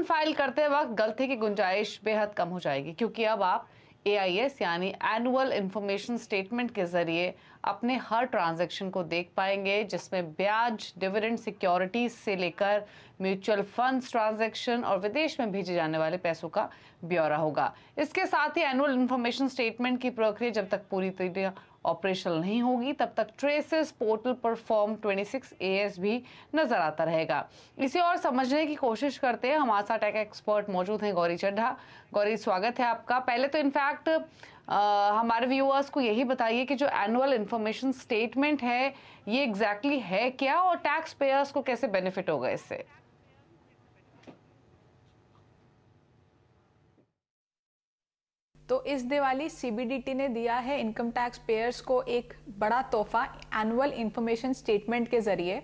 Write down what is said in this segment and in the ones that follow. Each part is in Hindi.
फाइल करते वक्त गलती की गुंजाइश बेहद कम हो जाएगी, क्योंकि अब आप AIS यानी एनुअल इंफॉर्मेशन स्टेटमेंट के जरिए अपने हर ट्रांजैक्शन को देख पाएंगे, जिसमें ब्याज, डिविडेंड, सिक्योरिटीज से लेकर म्यूचुअल फंड्स ट्रांजैक्शन और विदेश में भेजे जाने वाले पैसों का ब्यौरा होगा। इसके साथ ही एनुअल इंफॉर्मेशन स्टेटमेंट की प्रक्रिया जब तक पूरी तरह ऑपरेशनल नहीं होगी, तब तक ट्रेसेस पोर्टल पर फॉर्म 26AS भी नजर आता रहेगा। इसे और समझने की कोशिश करते हैं, हमारे साथ टेक एक्सपर्ट मौजूद हैं गौरी चड्ढा। गौरी, स्वागत है आपका। पहले तो इनफैक्ट हमारे व्यूअर्स को यही बताइए कि जो एनुअल इंफॉर्मेशन स्टेटमेंट है ये एग्जैक्टली है क्या, और टैक्स पेयर्स को कैसे बेनिफिट होगा इससे? तो इस दिवाली CBDT ने दिया है इनकम टैक्स पेयर्स को एक बड़ा तोहफा एनुअल इंफॉर्मेशन स्टेटमेंट के जरिए।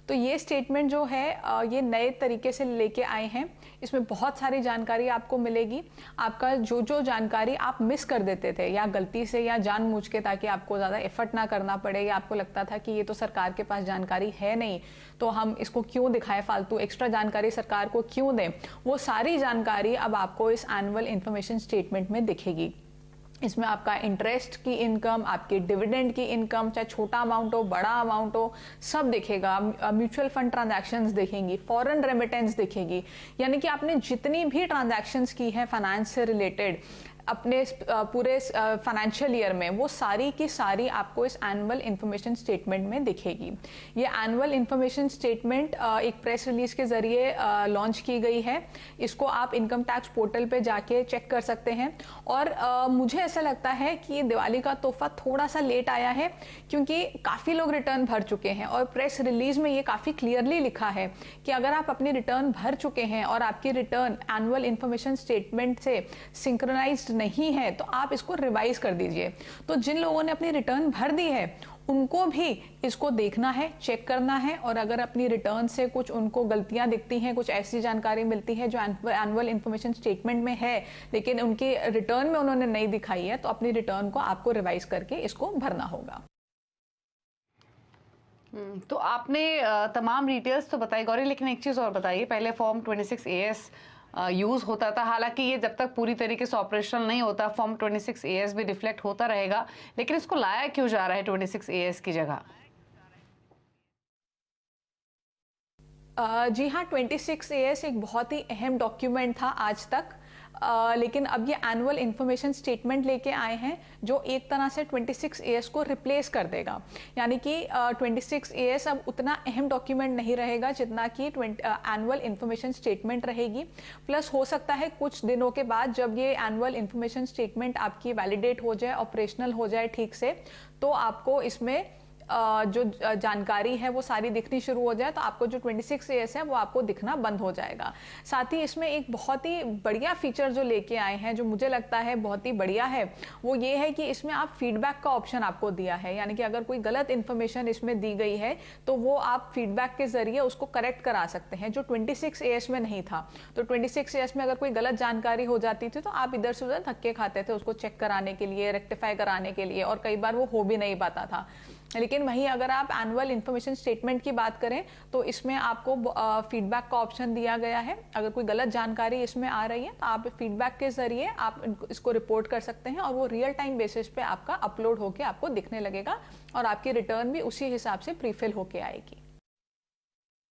तो ये स्टेटमेंट जो है ये नए तरीके से लेके आए हैं। इसमें बहुत सारी जानकारी आपको मिलेगी। आपका जो जानकारी आप मिस कर देते थे या गलती से या जानबूझ के, ताकि आपको ज़्यादा एफर्ट ना करना पड़े, या आपको लगता था कि ये तो सरकार के पास जानकारी है नहीं तो हम इसको क्यों दिखाएं, फालतू एक्स्ट्रा जानकारी सरकार को क्यों दें, वो सारी जानकारी अब आपको इस एनुअल इंफॉर्मेशन स्टेटमेंट में दिखेगी। इसमें आपका इंटरेस्ट की इनकम, आपके डिविडेंड की इनकम, चाहे छोटा अमाउंट हो बड़ा अमाउंट हो, सब दिखेगा। म्यूचुअल फंड ट्रांजैक्शंस दिखेंगी, फॉरेन रेमिटेंस दिखेगी, यानी कि आपने जितनी भी ट्रांजैक्शंस की है फाइनेंस से रिलेटेड अपने पूरे फाइनेंशियल ईयर में, वो सारी की सारी आपको इस एनुअल इंफॉर्मेशन स्टेटमेंट में दिखेगी। ये एनुअल इंफॉर्मेशन स्टेटमेंट एक प्रेस रिलीज के जरिए लॉन्च की गई है। इसको आप इनकम टैक्स पोर्टल पे जाके चेक कर सकते हैं। और मुझे ऐसा लगता है कि ये दिवाली का तोहफा थोड़ा सा लेट आया है, क्योंकि काफ़ी लोग रिटर्न भर चुके हैं और प्रेस रिलीज में ये काफ़ी क्लियरली लिखा है कि अगर आप अपनी रिटर्न भर चुके हैं और आपकी रिटर्न एनुअल इंफॉर्मेशन स्टेटमेंट से सिंक्रोनाइज्ड नहीं है तो आप इसको रिवाइज कर दीजिए। तो जिन लोगों ने अपनी रिटर्न भर दी है उनको भी इसको देखना है, चेक करना है, और अगर अपनी रिटर्न से कुछ उनको गलतियां दिखती हैं, कुछ ऐसी जानकारी मिलती है जो एनुअल इंफॉर्मेशन स्टेटमेंट में है लेकिन उनकी रिटर्न में उन्होंने नहीं दिखाई है, तो अपनी रिटर्न को आपको रिवाइज करके इसको भरना होगा। तो आपने तमाम डिटेल्स तो बताई गौरी, लेकिन एक चीज़ और बताइए। पहले फॉर्म 26AS यूज़ होता था, हालांकि ये जब तक पूरी तरीके से ऑपरेशनल नहीं होता फॉर्म 26AS भी रिफ्लेक्ट होता रहेगा, लेकिन इसको लाया क्यों जा रहा है 26AS की जगह? जी हाँ, 26AS एक बहुत ही अहम डॉक्यूमेंट था आज तक। लेकिन अब ये एनुअल इंफॉर्मेशन स्टेटमेंट लेके आए हैं जो एक तरह से 26AS को रिप्लेस कर देगा। यानी कि 26AS अब उतना अहम डॉक्यूमेंट नहीं रहेगा जितना कि एनुअल इंफॉर्मेशन स्टेटमेंट रहेगी। प्लस हो सकता है कुछ दिनों के बाद जब ये एनुअल इंफॉर्मेशन स्टेटमेंट आपकी वैलिडेट हो जाए, ऑपरेशनल हो जाए ठीक से, तो आपको इसमें जो जानकारी है वो सारी दिखनी शुरू हो जाए, तो आपको जो 26AS है वो आपको दिखना बंद हो जाएगा। साथ ही इसमें एक बहुत ही बढ़िया फीचर जो लेके आए हैं, जो मुझे लगता है बहुत ही बढ़िया है, वो ये है कि इसमें आप फीडबैक का ऑप्शन आपको दिया है। यानी कि अगर कोई गलत इन्फॉर्मेशन इसमें दी गई है तो वो आप फीडबैक के जरिए उसको करेक्ट करा सकते हैं, जो 26AS में नहीं था। तो 26AS में अगर कोई गलत जानकारी हो जाती थी तो आप इधर से उधर धक्के खाते थे उसको चेक कराने के लिए, रेक्टिफाई कराने के लिए, और कई बार वो हो भी नहीं पाता था। लेकिन वहीं अगर आप एनुअल इंफॉर्मेशन स्टेटमेंट की बात करें तो इसमें आपको फीडबैक का ऑप्शन दिया गया है। अगर कोई गलत जानकारी इसमें आ रही है तो आप फीडबैक के जरिए आप इसको रिपोर्ट कर सकते हैं, और वो रियल टाइम बेसिस पे आपका अपलोड होके आपको दिखने लगेगा और आपकी रिटर्न भी उसी हिसाब से प्रीफिल होके आएगी।